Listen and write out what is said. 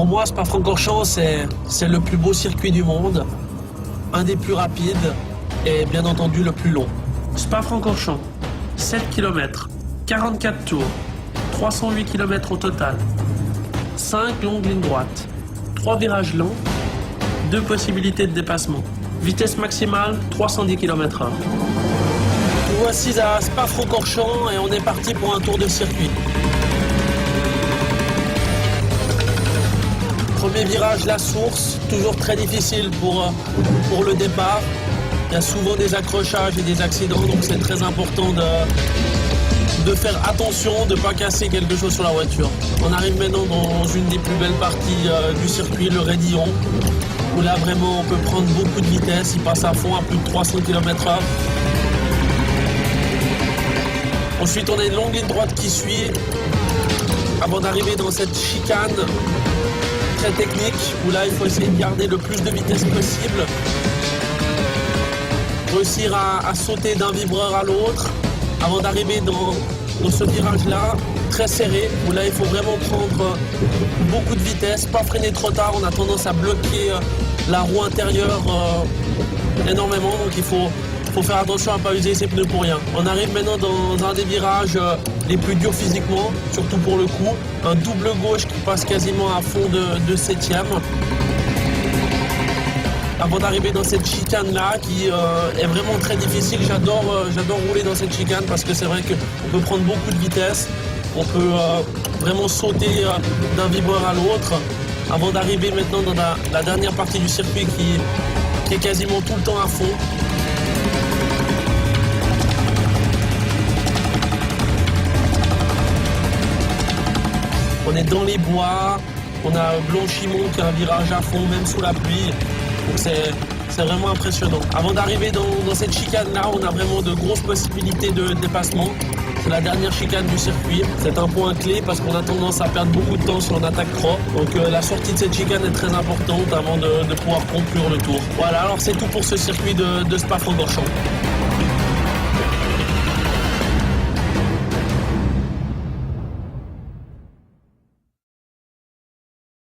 Pour moi, Spa-Francorchamps, c'est le plus beau circuit du monde, un des plus rapides et bien entendu le plus long. Spa-Francorchamps, 7 km, 44 tours, 308 km au total, 5 longues lignes droites, 3 virages lents, 2 possibilités de dépassement. Vitesse maximale, 310 km/h. Nous voici à Spa-Francorchamps et on est parti pour un tour de circuit. Premier virage, la source, toujours très difficile pour le départ. Il y a souvent des accrochages et des accidents, donc c'est très important de faire attention, de ne pas casser quelque chose sur la voiture. On arrive maintenant dans une des plus belles parties du circuit, le Raidillon, où là vraiment on peut prendre beaucoup de vitesse, il passe à fond à plus de 300 km/h. Ensuite on a une longue ligne droite qui suit, avant d'arriver dans cette chicane très technique, où là il faut essayer de garder le plus de vitesse possible, réussir à sauter d'un vibreur à l'autre, avant d'arriver dans ce virage-là, très serré, où là il faut vraiment prendre beaucoup de vitesse, pas freiner trop tard, on a tendance à bloquer la roue intérieure énormément, donc il faut faire attention à ne pas user ses pneus pour rien. On arrive maintenant dans un des virages les plus durs physiquement, surtout pour le coup, un double gauche qui passe quasiment à fond de 7e. Avant d'arriver dans cette chicane-là, qui est vraiment très difficile, j'adore rouler dans cette chicane parce que c'est vrai qu'on peut prendre beaucoup de vitesse, on peut vraiment sauter d'un vibreur à l'autre, avant d'arriver maintenant dans la dernière partie du circuit qui est quasiment tout le temps à fond. On est dans les bois, on a Blanchimont qui a un virage à fond, même sous la pluie. Donc c'est vraiment impressionnant. Avant d'arriver dans cette chicane-là, on a vraiment de grosses possibilités de dépassement. C'est la dernière chicane du circuit. C'est un point clé parce qu'on a tendance à perdre beaucoup de temps si on attaque trop. Donc la sortie de cette chicane est très importante avant de pouvoir conclure le tour. Voilà, alors c'est tout pour ce circuit de Spa-Francorchamps.